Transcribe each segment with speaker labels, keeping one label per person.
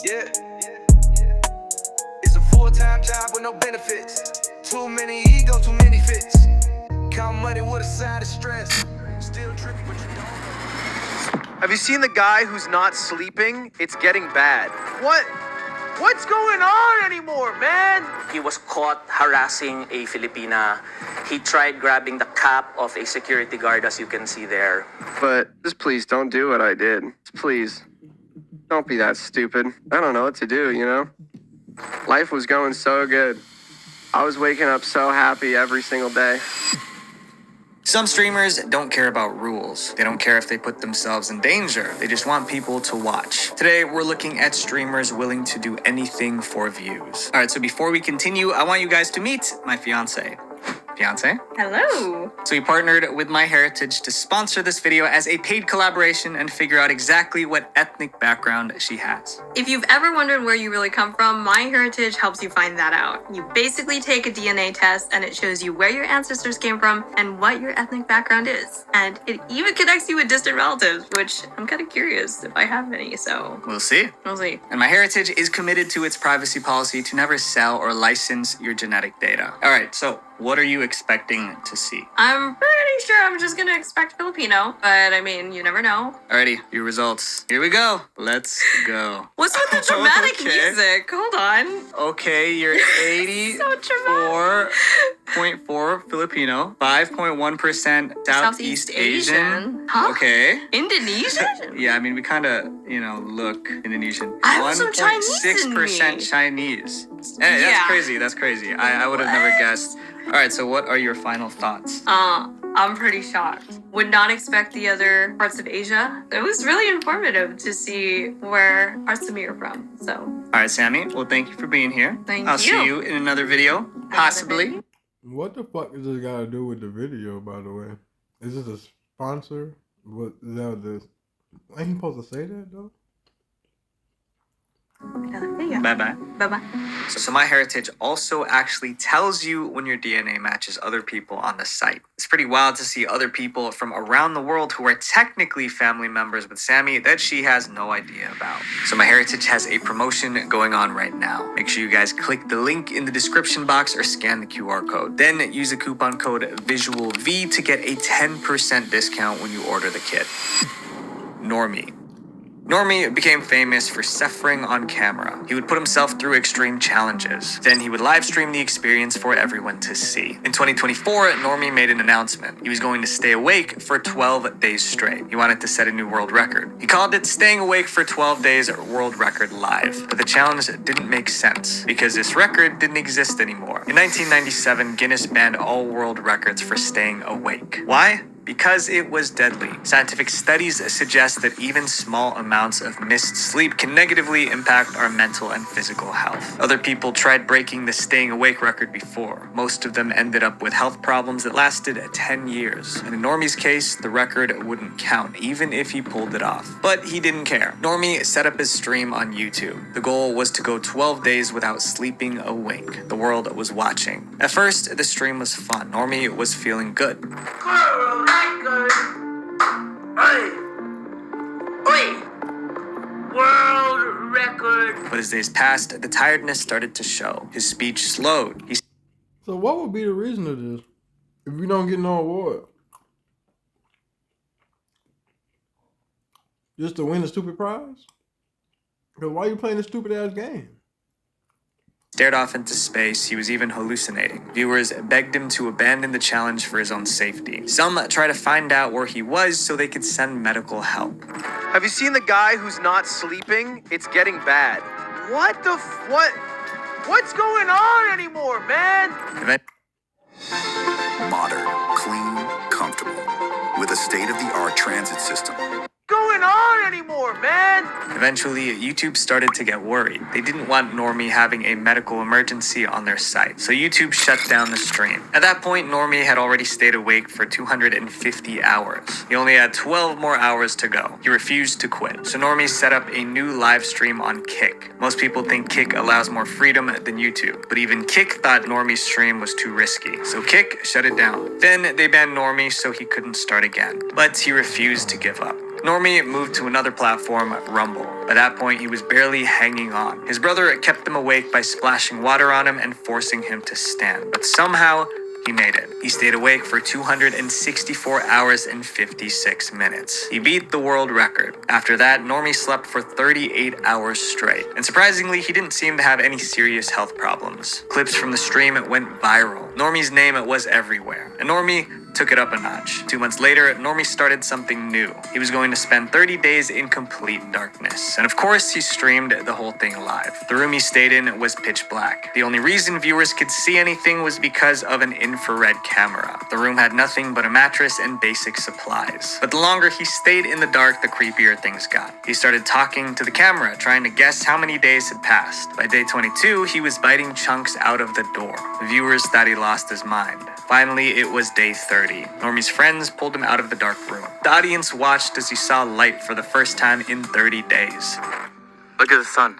Speaker 1: Yeah. It's a full-time job with no benefits. Too many egos, too many fits. Count money with a side of stress. Still tricky, but you don't.
Speaker 2: Have you seen the guy who's not sleeping? It's getting bad. What's going on anymore, man?
Speaker 3: He was caught harassing a Filipina. He tried grabbing the cap of a security guard, as you can see there.
Speaker 2: But just please don't do what I did. Please. Don't be that stupid. I don't know what to do, you know? Life was going so good. I was waking up so happy every single day.
Speaker 4: Some streamers don't care about rules. They don't care if they put themselves in danger. They just want people to watch. Today, we're looking at streamers willing to do anything for views. All right, so before we continue, I want you guys to meet my fiance. Fiance?
Speaker 5: Hello.
Speaker 4: So we partnered with MyHeritage to sponsor this video as a paid collaboration and figure out exactly what ethnic background she has.
Speaker 5: If you've ever wondered where you really come from, MyHeritage helps you find that out. You basically take a DNA test and it shows you where your ancestors came from and what your ethnic background is. And it even connects you with distant relatives, which I'm kind of curious if I have any, so...
Speaker 4: We'll see.
Speaker 5: We'll see.
Speaker 4: And MyHeritage is committed to its privacy policy to never sell or license your genetic data. All right, so what are you expecting to see?
Speaker 5: I'm pretty sure I'm just gonna expect Filipino, but I mean, you never know.
Speaker 4: Alrighty, your results. Here we go. Let's go.
Speaker 5: What's with the dramatic
Speaker 4: Okay.
Speaker 5: music? Hold on.
Speaker 4: Okay, you're
Speaker 5: So dramatic.
Speaker 4: 84.4 Filipino, 5.1% Southeast Asian.
Speaker 5: Huh?
Speaker 4: Okay.
Speaker 5: Indonesian?
Speaker 4: Yeah, I mean, we kind of, look Indonesian.
Speaker 5: I have some Chinese in me.
Speaker 4: 1.6% Chinese. Hey,
Speaker 5: Yeah.
Speaker 4: that's crazy. That's crazy. I would have never guessed. All right, so what are your final thoughts?
Speaker 5: I'm pretty shocked. Would not expect the other parts of Asia. It was really informative to see where parts of me are from, so.
Speaker 4: All right, Sammy. Well, thank you for being here.
Speaker 5: Thank
Speaker 4: I'll
Speaker 5: you.
Speaker 4: see you in another video, possibly.
Speaker 6: What the fuck does this got to do with the video, by the way? Is this a sponsor? What is that? This? Ain't he supposed to say that though?
Speaker 5: Another video.
Speaker 4: Bye-bye.
Speaker 5: Bye-bye.
Speaker 4: So MyHeritage also actually tells you when your DNA matches other people on the site. It's pretty wild to see other people from around the world who are technically family members with Sammy that she has no idea about. So MyHeritage has a promotion going on right now. Make sure you guys click the link in the description box or scan the QR code. Then use the coupon code VISUALV to get a 10% discount when you order the kit. Normie. Normie became famous for suffering on camera. He would put himself through extreme challenges. Then he would live stream the experience for everyone to see. In 2024, Normie made an announcement. He was going to stay awake for 12 days straight. He wanted to set a new world record. He called it Staying Awake for 12 Days World Record Live. But the challenge didn't make sense because this record didn't exist anymore. In 1997, Guinness banned all world records for staying awake. Why? Because it was deadly. Scientific studies suggest that even small amounts of missed sleep can negatively impact our mental and physical health. Other people tried breaking the staying awake record before. Most of them ended up with health problems that lasted 10 years. And in Normie's case, the record wouldn't count, even if he pulled it off. But he didn't care. Normie set up his stream on YouTube. The goal was to go 12 days without sleeping awake. The world was watching. At first, the stream was fun. Normie was feeling good.
Speaker 1: World record.
Speaker 4: But as days passed, the tiredness started to show. His speech slowed. He
Speaker 6: So what would be the reason of this if we don't get no award? Just to win a stupid prize? Because why you playing this stupid ass game?
Speaker 4: stared off into space. He was even hallucinating. Viewers begged him to abandon the challenge for his own safety. Some tried to find out where he was so they could send medical help.
Speaker 2: Have you seen the guy who's not sleeping? It's getting bad. What's going on anymore, man?
Speaker 7: Modern, clean, comfortable, with a state-of-the-art transit system.
Speaker 2: Going on anymore, man?
Speaker 4: Eventually, YouTube started to get worried. They didn't want Normie having a medical emergency on their site, so YouTube shut down the stream. At that point, Normie had already stayed awake for 250 hours. He only had 12 more hours to go. He refused to quit, so Normie set up a new live stream on Kick. Most people think Kick allows more freedom than YouTube, but even Kick thought Normie's stream was too risky, so Kick shut it down. Then they banned Normie so he couldn't start again, but he refused to give up. Normie moved to another platform, Rumble. By that point, he was barely hanging on. His brother kept him awake by splashing water on him and forcing him to stand, but somehow, he made it. He stayed awake for 264 hours and 56 minutes. He beat the world record. After that, Normie slept for 38 hours straight. And surprisingly, he didn't seem to have any serious health problems. Clips from the stream went viral. Normie's name was everywhere. And Normie took it up a notch. 2 months later, Normie started something new. He was going to spend 30 days in complete darkness. And of course, he streamed the whole thing live. The room he stayed in was pitch black. The only reason viewers could see anything was because of an infrared camera. The room had nothing but a mattress and basic supplies. But the longer he stayed in the dark, the creepier things got. He started talking to the camera, trying to guess how many days had passed. By day 22, he was biting chunks out of the door. The viewers thought he lost his mind. Finally, it was day 30. Normie's friends pulled him out of the dark room. The audience watched as he saw light for the first time in 30 days.
Speaker 8: Look at the sun.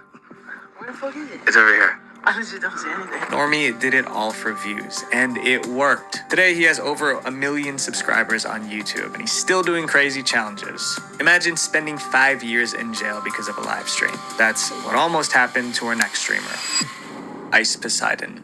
Speaker 9: Where the fuck is it?
Speaker 8: It's over here.
Speaker 9: I legit don't see anything.
Speaker 4: Normie did it all for views, and it worked. Today, he has over 1 million subscribers on YouTube, and he's still doing crazy challenges. Imagine spending 5 years in jail because of a live stream. That's what almost happened to our next streamer, Ice Poseidon.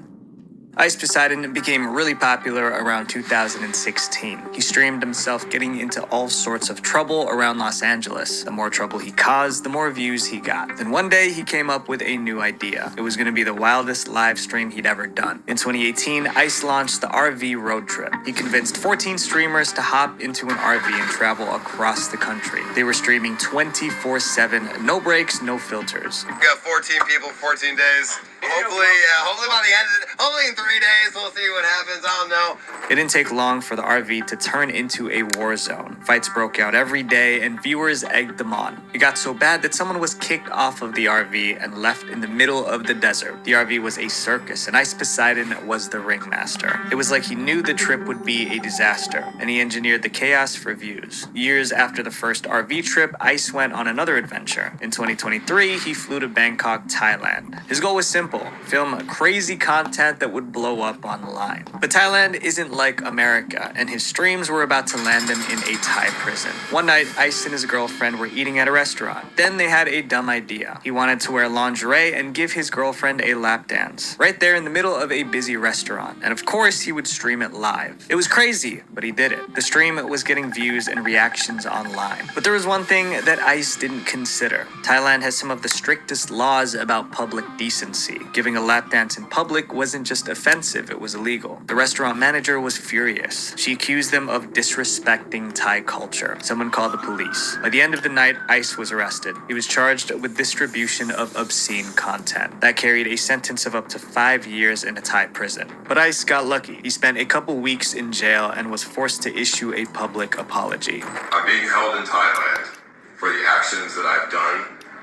Speaker 4: Ice Poseidon became really popular around 2016. He streamed himself getting into all sorts of trouble around Los Angeles. The more trouble he caused, the more views he got. Then one day, he came up with a new idea. It was going to be the wildest live stream he'd ever done. In 2018, Ice launched the RV road trip. He convinced 14 streamers to hop into an RV and travel across the country. They were streaming 24/7, no breaks, no filters.
Speaker 2: We got 14 people, 14 days. Hopefully by the end of it, hopefully in 3 days, we'll see what happens. I don't know.
Speaker 4: It didn't take long for the RV to turn into a war zone. Fights broke out every day, and viewers egged them on. It got so bad that someone was kicked off of the RV and left in the middle of the desert. The RV was a circus, and Ice Poseidon was the ringmaster. It was like he knew the trip would be a disaster, and he engineered the chaos for views. Years after the first RV trip, Ice went on another adventure. In 2023, he flew to Bangkok, Thailand. His goal was simple: film crazy content that would blow up online. But Thailand isn't like America, and his streams were about to land him in a Thai prison. One night, Ice and his girlfriend were eating at a restaurant. Then they had a dumb idea. He wanted to wear lingerie and give his girlfriend a lap dance, right there in the middle of a busy restaurant. And of course, he would stream it live. It was crazy, but he did it. The stream was getting views and reactions online. But there was one thing that Ice didn't consider. Thailand has some of the strictest laws about public decency. Giving a lap dance in public wasn't just offensive, it was illegal. The restaurant manager was furious. She accused them of disrespecting Thai culture. Someone called the police. By the end of the night, Ice was arrested. He was charged with distribution of obscene content. That carried a sentence of up to 5 years in a Thai prison. But Ice got lucky. He spent a couple weeks in jail and was forced to issue a public apology.
Speaker 10: I'm being held in Thailand for the actions that I've done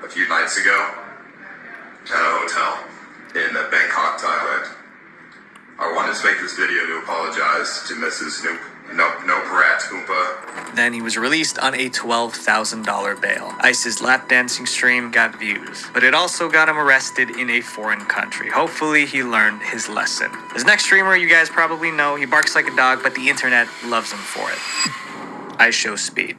Speaker 10: a few nights ago at a hotel in Bangkok, Thailand. I wanted to make this video to apologize to Mrs. Noparat Oompa.
Speaker 4: Then he was released on a $12,000 bail. Ice's lap dancing stream got views, but it also got him arrested in a foreign country. Hopefully he learned his lesson. His next streamer, you guys probably know, he barks like a dog, but the internet loves him for it. iShowSpeed.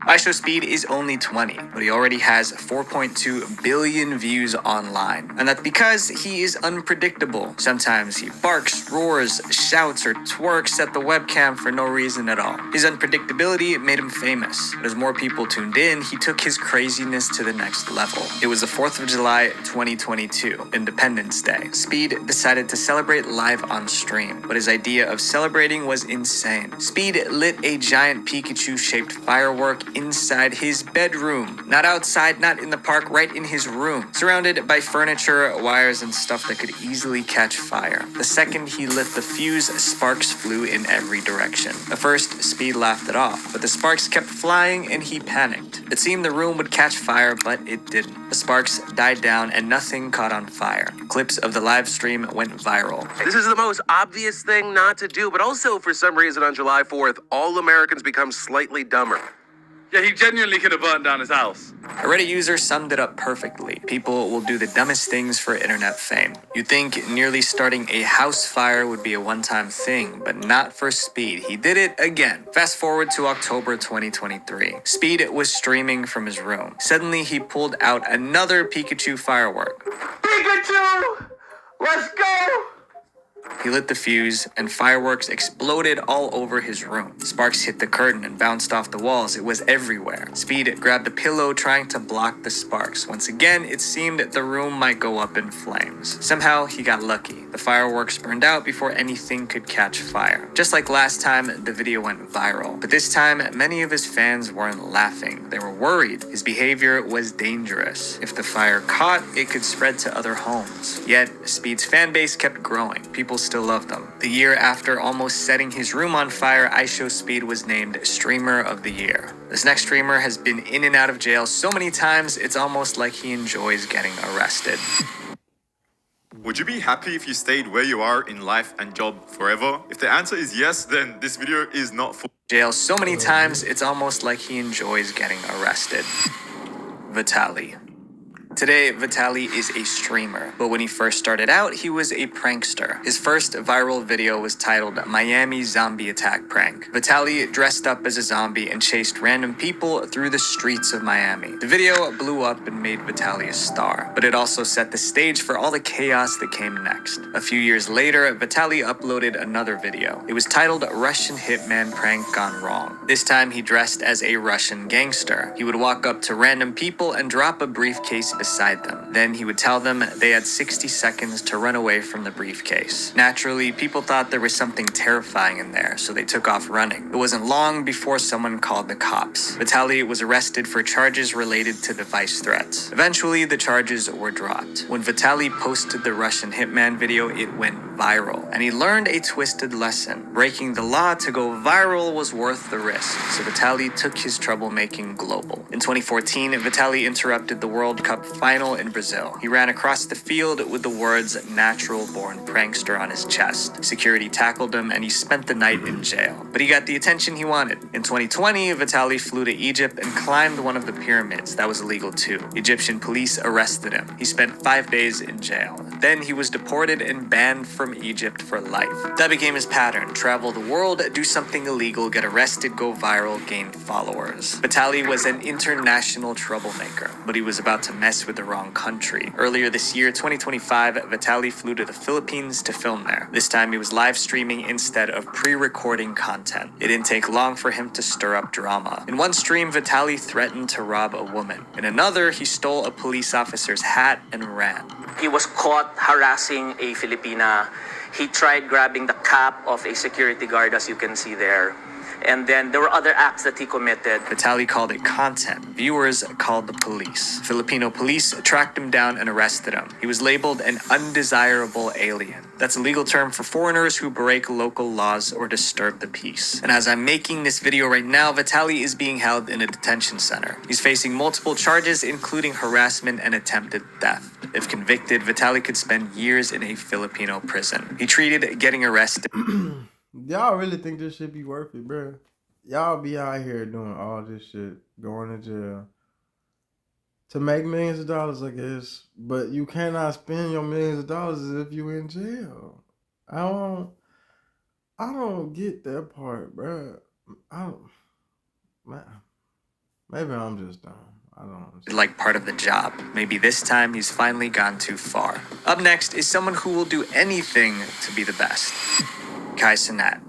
Speaker 4: iShowSpeed is only 20, but he already has 4.2 billion views online. And that's because he is unpredictable. Sometimes he barks, roars, shouts, or twerks at the webcam for no reason at all. His unpredictability made him famous. But as more people tuned in, he took his craziness to the next level. It was the 4th of July, 2022, Independence Day. Speed decided to celebrate live on stream, but his idea of celebrating was insane. Speed lit a giant Pikachu-shaped firework inside his bedroom. Not outside, not in the park, right in his room. Surrounded by furniture, wires, and stuff that could easily catch fire. The second he lit the fuse, sparks flew in every direction. At first, Speed laughed it off, but the sparks kept flying and he panicked. It seemed the room would catch fire, but it didn't. The sparks died down and nothing caught on fire. Clips of the live stream went viral.
Speaker 11: This is the most obvious thing not to do, but also for some reason on July 4th, all Americans become slightly dumber.
Speaker 8: Yeah, he genuinely could have burned down his house.
Speaker 4: A Reddit user summed it up perfectly. People will do the dumbest things for internet fame. You'd think nearly starting a house fire would be a one-time thing, but not for Speed. He did it again. Fast forward to October 2023. Speed was streaming from his room. Suddenly, he pulled out another Pikachu firework.
Speaker 11: Pikachu! Let's go!
Speaker 4: He lit the fuse, and fireworks exploded all over his room. Sparks hit the curtain and bounced off the walls. It was everywhere. Speed grabbed a pillow, trying to block the sparks. Once again, it seemed the room might go up in flames. Somehow, he got lucky. The fireworks burned out before anything could catch fire. Just like last time, the video went viral. But this time, many of his fans weren't laughing. They were worried. His behavior was dangerous. If the fire caught, it could spread to other homes. Yet, Speed's fan base kept growing. People still loved him. The year after almost setting his room on fire, iShowSpeed was named Streamer of the Year. This next streamer has been in and out of jail so many times, it's almost like he enjoys getting arrested.
Speaker 12: Would you be happy if you stayed where you are in life and job forever? If the answer is yes, then this video is not for
Speaker 4: Jail so many times, it's almost like he enjoys getting arrested. Vitaly. Today, Vitaly is a streamer, but when he first started out, he was a prankster. His first viral video was titled Miami Zombie Attack Prank. Vitaly dressed up as a zombie and chased random people through the streets of Miami. The video blew up and made Vitaly a star, but it also set the stage for all the chaos that came next. A few years later, Vitaly uploaded another video. It was titled Russian Hitman Prank Gone Wrong. This time, he dressed as a Russian gangster. He would walk up to random people and drop a briefcase beside them. Then he would tell them they had 60 seconds to run away from the briefcase. Naturally, people thought there was something terrifying in there, so they took off running. It wasn't long before someone called the cops. Vitaly was arrested for charges related to device threats. Eventually, the charges were dropped. When Vitaly posted the Russian Hitman video, it went viral, and he learned a twisted lesson. Breaking the law to go viral was worth the risk, so Vitaly took his troublemaking global. In 2014, Vitaly interrupted the World Cup final in Brazil. He ran across the field with the words "natural born prankster" on his chest. Security tackled him and he spent the night in jail. But he got the attention he wanted. In 2020, Vitaly flew to Egypt and climbed one of the pyramids. That was illegal too. Egyptian police arrested him. He spent 5 days in jail. Then he was deported and banned from Egypt for life. That became his pattern. Travel the world, do something illegal, get arrested, go viral, gain followers. Vitaly was an international troublemaker, but he was about to mess with the wrong country. Earlier this year, 2025, Vitaly flew to the Philippines to film there. This time he was live streaming instead of pre-recording content. It didn't take long for him to stir up drama. In one stream, Vitaly threatened to rob a woman. In another, he stole a police officer's hat and ran.
Speaker 3: He was caught harassing a Filipina. He tried grabbing the cap of a security guard, as you can see there. And then there were other acts that he committed.
Speaker 4: Vitaly called it content. Viewers called the police. Filipino police tracked him down and arrested him. He was labeled an undesirable alien. That's a legal term for foreigners who break local laws or disturb the peace. And as I'm making this video right now, Vitaly is being held in a detention center. He's facing multiple charges, including harassment and attempted theft. If convicted, Vitaly could spend years in a Filipino prison. He treated getting arrested.
Speaker 6: Y'all really think this shit be worth it, bro? Y'all be out here doing all this shit, going to jail to make millions of dollars, I guess. But you cannot spend your millions of dollars if you in jail. I don't get that part, bro. Maybe I'm just dumb. I don't understand.
Speaker 4: Like part of the job. Maybe this time he's finally gone too far. Up next is someone who will do anything to be the best. Kai Cenat.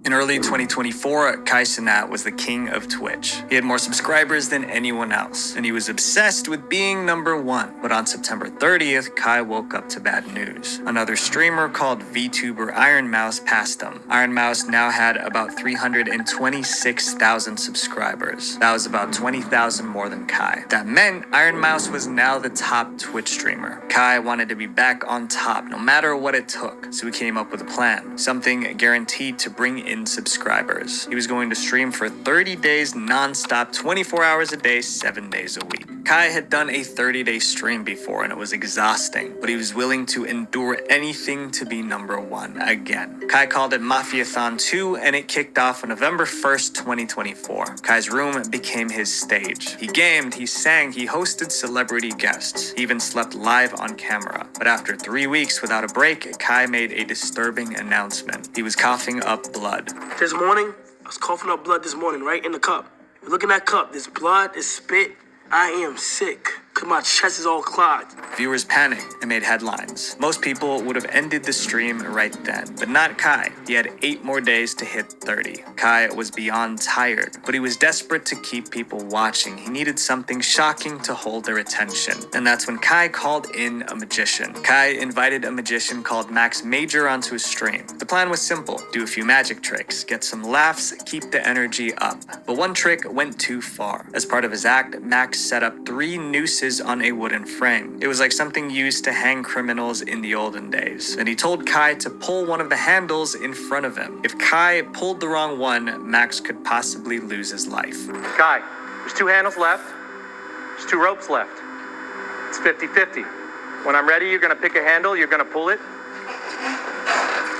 Speaker 4: In early 2024, Kai Cenat was the king of Twitch. He had more subscribers than anyone else, and he was obsessed with being #1. But on September 30th, Kai woke up to bad news. Another streamer called VTuber Iron Mouse passed him. Iron Mouse now had about 326,000 subscribers. That was about 20,000 more than Kai. That meant Iron Mouse was now the top Twitch streamer. Kai wanted to be back on top, no matter what it took, so he came up with a plan. Something guaranteed to bring in in subscribers. He was going to stream for 30 days non-stop, 24 hours a day, 7 days a week. Kai had done a 30-day stream before and it was exhausting, but he was willing to endure anything to be number one again. Kai called it Mafiathon 2 and it kicked off on November 1st, 2024. Kai's room became his stage. He gamed, he sang, he hosted celebrity guests. He even slept live on camera. But after 3 weeks without a break, Kai made a disturbing announcement. He was coughing up blood.
Speaker 9: This morning, I was coughing up blood this morning, right in the cup. Look in that cup, there's blood, there's spit. I am sick, cause my chest is all clogged.
Speaker 4: Viewers panicked and made headlines. Most people would have ended the stream right then, but not Kai. He had 8 more days to hit 30. Kai was beyond tired, but he was desperate to keep people watching. He needed something shocking to hold their attention. And that's when Kai called in a magician. Kai invited a magician called Max Major onto his stream. The plan was simple: do a few magic tricks, get some laughs, keep the energy up. But one trick went too far. As part of his act, Max set up 3 nooses on a wooden frame. It was like something used to hang criminals in the olden days. And he told Kai to pull one of the handles in front of him. If Kai pulled the wrong one, Max could possibly lose his life.
Speaker 13: Kai, there's 2 handles left. There's 2 ropes left. It's 50-50. When I'm ready, you're gonna pick a handle, you're gonna pull it.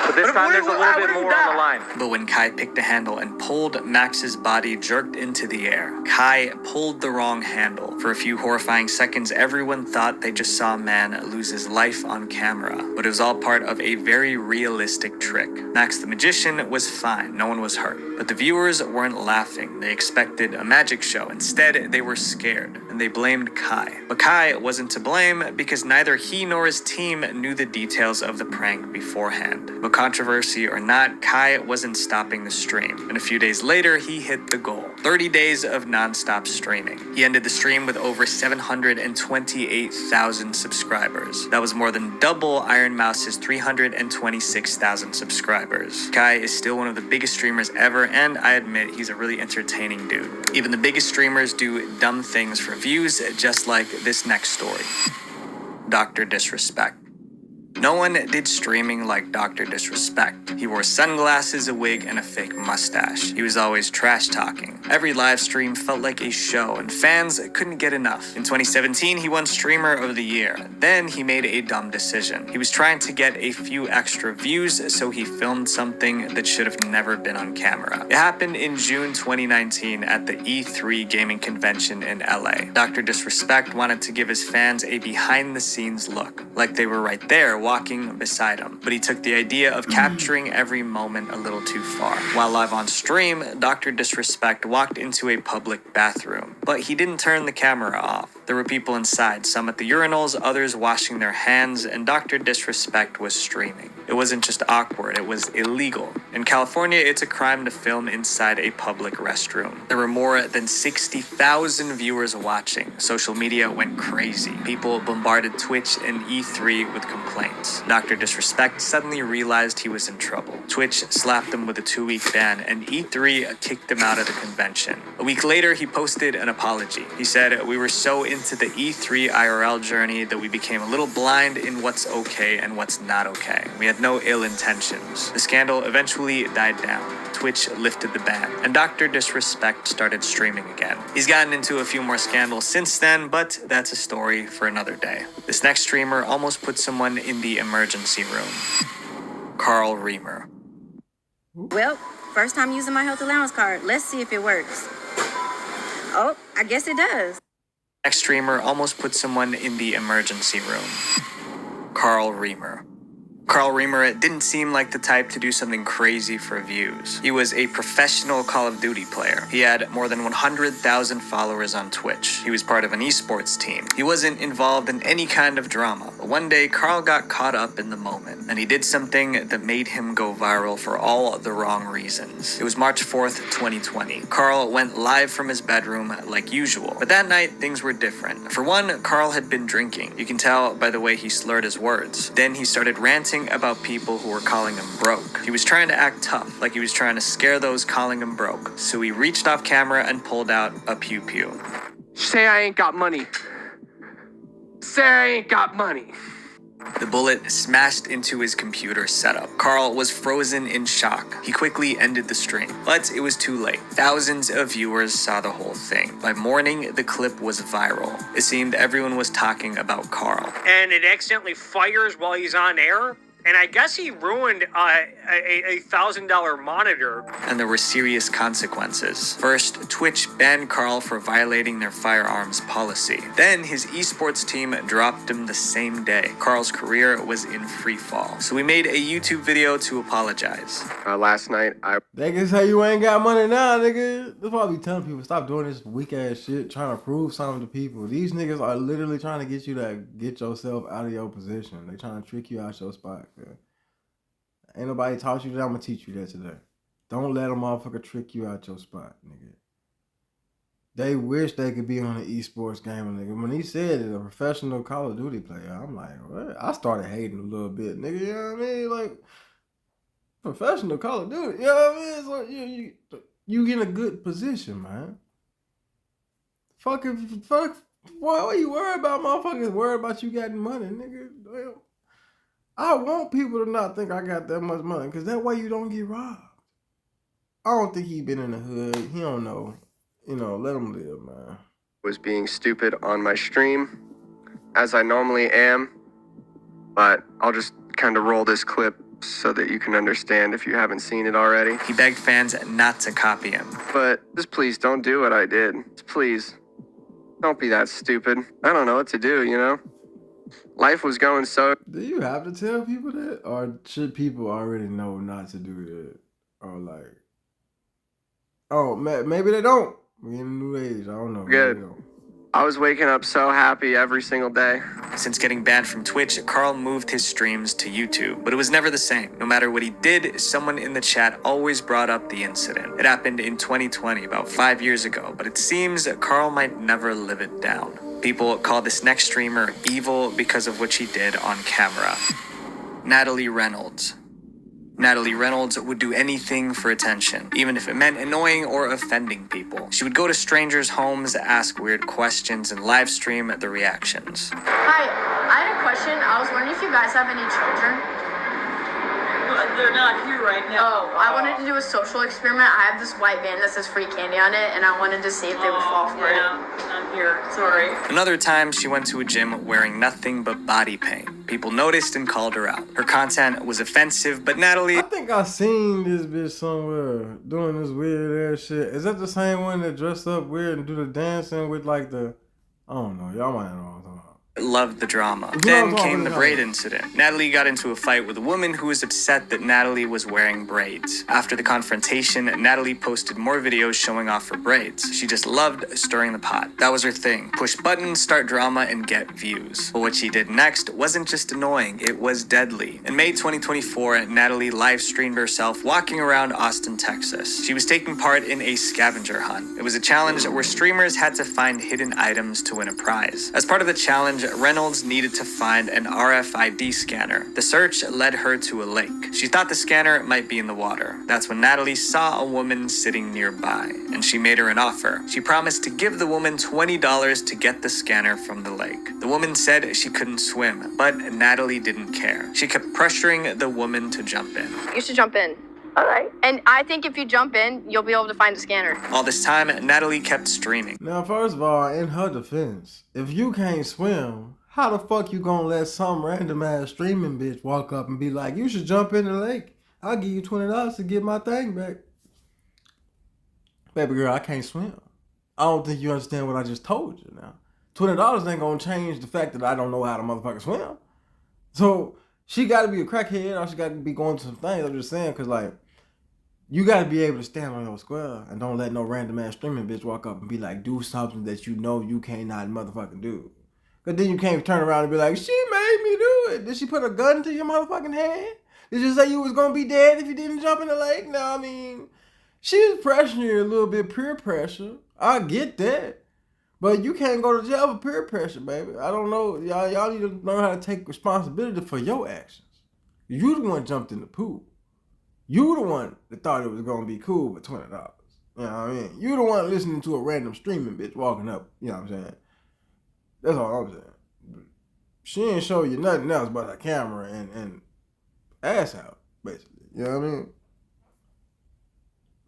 Speaker 13: But this time there's a little bit more on the line.
Speaker 4: But when Kai picked a handle and pulled, Max's body jerked into the air. Kai pulled the wrong handle. For a few horrifying seconds, everyone thought they just saw a man lose his life on camera. But it was all part of a very realistic trick. Max the magician was fine. No one was hurt. But the viewers weren't laughing. They expected a magic show. Instead, they were scared. And they blamed Kai. But Kai wasn't to blame because neither he nor his team knew the details of the prank beforehand. But controversy or not, Kai wasn't stopping the stream. And a few days later, he hit the goal. 30 days of non-stop streaming. He ended the stream with over 728,000 subscribers. That was more than double Iron Mouse's 326,000 subscribers. Kai is still one of the biggest streamers ever, and I admit he's a really entertaining dude. Even the biggest streamers do dumb things for views, just like this next story. Dr. Disrespect. No one did streaming like Dr. Disrespect. He wore sunglasses, a wig, and a fake mustache. He was always trash talking. Every live stream felt like a show, and fans couldn't get enough. In 2017, he won Streamer of the Year. Then he made a dumb decision. He was trying to get a few extra views, so he filmed something that should have never been on camera. It happened in June 2019 at the E3 gaming convention in LA. Dr. Disrespect wanted to give his fans a behind-the-scenes look, like they were right there walking beside him. But he took the idea of capturing every moment a little too far. While live on stream, Dr. Disrespect walked into a public bathroom, but he didn't turn the camera off. There were people inside, some at the urinals, others washing their hands, and Dr. Disrespect was streaming. It wasn't just awkward, it was illegal. In California, it's a crime to film inside a public restroom. There were more than 60,000 viewers watching. Social media went crazy. People bombarded Twitch and E3 with complaints. Dr. Disrespect suddenly realized he was in trouble. Twitch slapped him with a 2-week ban, and E3 kicked him out of the convention. A week later, he posted an apology. He said, "We were so into the E3 IRL journey that we became a little blind in what's okay and what's not okay. We had no ill intentions." The scandal eventually died down. Twitch lifted the ban, and Dr. Disrespect started streaming again. He's gotten into a few more scandals since then, but that's a story for another day. This next streamer almost put someone in the emergency room. Carl Reamer.
Speaker 14: Well, first time using my health allowance card. Let's see if it works. Oh, I guess it does.
Speaker 4: Next streamer almost put someone in the emergency room. Carl Reamer. Carl Reamer didn't seem like the type to do something crazy for views. He was a professional Call of Duty player. He had more than 100,000 followers on Twitch. He was part of an esports team. He wasn't involved in any kind of drama. But one day, Carl got caught up in the moment, and he did something that made him go viral for all the wrong reasons. It was March 4th, 2020. Carl went live from his bedroom like usual. But that night, things were different. For one, Carl had been drinking. You can tell by the way he slurred his words. Then he started ranting about people who were calling him broke. He was trying to act tough, like he was trying to scare those calling him broke. So he reached off camera and pulled out a pew-pew.
Speaker 2: Say I ain't got money. Say I ain't got money.
Speaker 4: The bullet smashed into his computer setup. Carl was frozen in shock. He quickly ended the stream, but it was too late. Thousands of viewers saw the whole thing. By morning, the clip was viral. It seemed everyone was talking about Carl.
Speaker 13: And it accidentally fires while he's on air? And I guess he ruined a $1,000 monitor.
Speaker 4: And there were serious consequences. First, Twitch banned Carl for violating their firearms policy. Then his esports team dropped him the same day. Carl's career was in free fall. So we made a YouTube video to apologize.
Speaker 2: Last night,
Speaker 6: They can say you ain't got money now, nigga. That's why I be telling people, stop doing this weak ass shit, trying to prove something to people. These niggas are literally trying to get you to get yourself out of your position. They trying to trick you out your spot. Man. Ain't nobody taught you that. I'm gonna teach you that today. Don't let a motherfucker trick you out your spot, nigga. They wish they could be on an esports game, nigga. When he said it, a professional Call of Duty player, I'm like, what? I started hating a little bit, nigga. You know what I mean? Like, professional Call of Duty. You know what I mean? It's like you get in a good position, man. Fuck, why are you worried about motherfuckers worried about you getting money, nigga? Well, I want people to not think I got that much money, because that way you don't get robbed. I don't think he been in the hood. He don't know. You know, let him live, man.
Speaker 2: was being stupid on my stream, as I normally am, but I'll just kind of roll this clip so that you can understand if you haven't seen it already.
Speaker 4: He begged fans not to copy him.
Speaker 2: But just please don't do what I did. Please, don't be that stupid. I don't know what to do, you know? Life was going so...
Speaker 6: Do you have to tell people that? Or should people already know not to do that? Or like... Oh, maybe they don't. We in a new age. I don't know.
Speaker 2: Good. I was waking up so happy every single day.
Speaker 4: Since getting banned from Twitch, Carl moved his streams to YouTube, but it was never the same. No matter what he did, someone in the chat always brought up the incident. It happened in 2020, about 5 years ago, but it seems Carl might never live it down. People call this next streamer evil because of what she did on camera. Natalie Reynolds. Natalie Reynolds would do anything for attention, even if it meant annoying or offending people. She would go to strangers' homes, ask weird questions, and live stream the reactions.
Speaker 15: Hi, I had a question. I was wondering if you guys have any children? They're not here right now. Oh, I wanted to do a social experiment. I have this white van that says free candy on it, and I wanted to see if they would fall for it. I'm here. Sorry.
Speaker 4: Another time, she went to a gym wearing nothing but body paint. People noticed and called her out. Her content was offensive, but Natalie...
Speaker 6: I think I seen this bitch somewhere doing this weird ass shit. Is that the same one that dressed up weird and do the dancing with like the... I don't know. Y'all might know what I'm talking about.
Speaker 4: Loved the drama. Then came the braid incident. Natalie got into a fight with a woman who was upset that Natalie was wearing braids. After the confrontation, Natalie posted more videos showing off her braids. She just loved stirring the pot. That was her thing. Push buttons, start drama, and get views. But what she did next wasn't just annoying, it was deadly. In May 2024, Natalie live streamed herself walking around Austin, Texas. She was taking part in a scavenger hunt. It was a challenge where streamers had to find hidden items to win a prize. As part of the challenge, Reynolds needed to find an RFID scanner. The search led her to a lake. She thought the scanner might be in the water. That's when Natalie saw a woman sitting nearby, and she made her an offer. She promised to give the woman $20 to get the scanner from the lake. The woman said she couldn't swim, but Natalie didn't care. She kept pressuring the woman to jump in.
Speaker 15: You should jump in. All right. And I think if you jump in, you'll be able to find the scanner.
Speaker 4: All this time, Natalie kept streaming.
Speaker 6: Now, first of all, in her defense, if you can't swim, how the fuck you gonna let some random ass streaming bitch walk up and be like, you should jump in the lake. I'll give you $20 to get my thing back. Baby girl, I can't swim. I don't think you understand what I just told you now. $20 ain't gonna change the fact that I don't know how to motherfucking swim. So, she gotta be a crackhead or she gotta be going to some things. I'm just saying, cause like, you gotta be able to stand on your square and don't let no random ass streaming bitch walk up and be like, do something that you know you cannot motherfucking do. Cause then you can't turn around and be like, she made me do it. Did she put a gun to your motherfucking hand? Did you say you was gonna be dead if you didn't jump in the lake? No, I mean, she was pressuring you a little bit, peer pressure. I get that. But you can't go to jail for peer pressure, baby. I don't know. Y'all need to learn how to take responsibility for your actions. You the one jumped in the pool. You the one that thought it was gonna be cool with $20. You know what I mean? You the one listening to a random streaming bitch walking up. You know what I'm saying? That's all I'm saying. she ain't show you nothing else but a camera and ass out, basically. You know what I mean?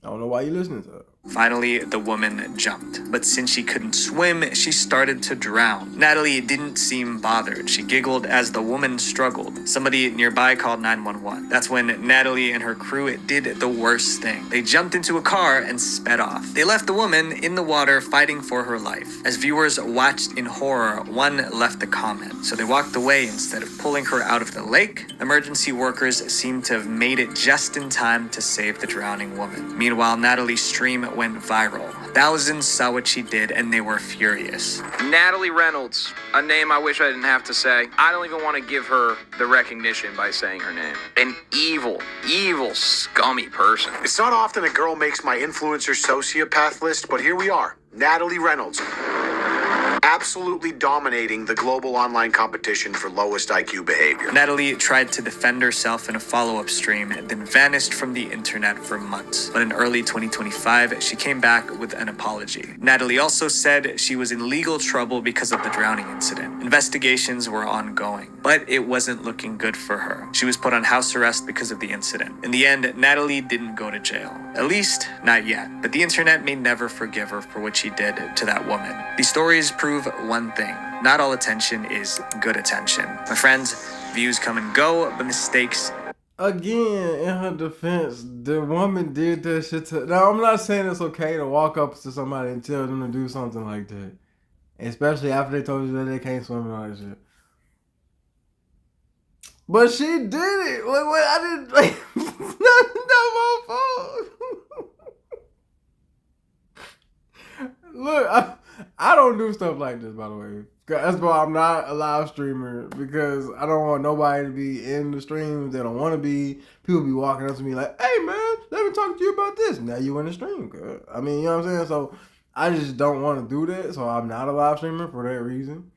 Speaker 6: I don't know why you listening to her.
Speaker 4: Finally, the woman jumped, but since she couldn't swim, she started to drown. Natalie didn't seem bothered. She giggled as the woman struggled. Somebody nearby called 911. That's when Natalie and her crew did the worst thing. They jumped into a car and sped off. They left the woman in the water fighting for her life. As viewers watched in horror, one left a comment. So they walked away instead of pulling her out of the lake. Emergency workers seemed to have made it just in time to save the drowning woman. Meanwhile, Natalie's stream went viral. Thousands saw what she did and they were furious.
Speaker 16: Natalie Reynolds, a name I wish I didn't have to say. I don't even want to give her the recognition by saying her name. An evil, scummy person.
Speaker 17: It's not often a girl makes my influencer sociopath list, but here we are. Natalie Reynolds. Absolutely dominating the global online competition for lowest IQ behavior.
Speaker 4: Natalie tried to defend herself in a follow-up stream and then vanished from the internet for months. But in early 2025, she came back with an apology. Natalie also said she was in legal trouble because of the drowning incident. Investigations were ongoing, but it wasn't looking good for her. She was put on house arrest because of the incident. In the end, Natalie didn't go to jail. At least, not yet. But the internet may never forgive her for what she did to that woman. These stories prove one thing: not all attention is good attention. My friends, views come and go, but mistakes.
Speaker 6: Again, in her defense, the woman did that shit to... Now, I'm not saying it's okay to walk up to somebody and tell them to do something like that. Especially after they told you that they can't swim and all that shit. But she did it. Wait, I didn't... Like, not my fault. Look, I don't do stuff like this, by the way. That's why I'm not a live streamer, because I don't want nobody to be in the streams. They don't want to be. People be walking up to me like, hey, man, let me talk to you about this. Now you in the stream. I mean, you know what I'm saying? So I just don't want to do that. So I'm not a live streamer for that reason.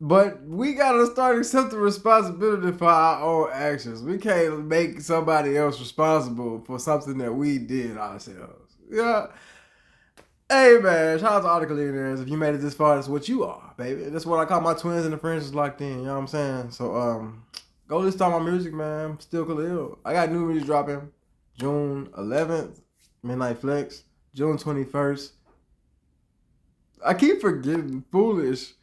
Speaker 6: But we got to start accepting responsibility for our own actions. We can't make somebody else responsible for something that we did ourselves. Yeah. Hey, man, shout out to all the Khalil. If you made it this far, that's what you are, baby. That's what I call my twins and the friends is locked in. You know what I'm saying? So, go listen to my music, man. Still Khalil. I got new music dropping June 11th, Midnight Flex. June 21st. I keep forgetting Foolish.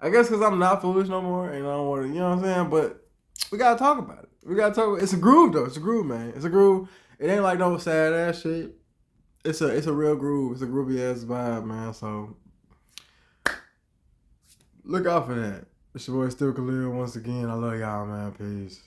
Speaker 6: I guess because I'm not foolish no more, and I don't want to, you know what I'm saying? But we got to talk about it. We got to talk about it. It's a groove, though. It's a groove, man. It's a groove. It ain't like no sad ass shit. It's a real groove. It's a groovy ass vibe, man. So look out for that. It's your boy Still Khalil once again. I love y'all, man. Peace.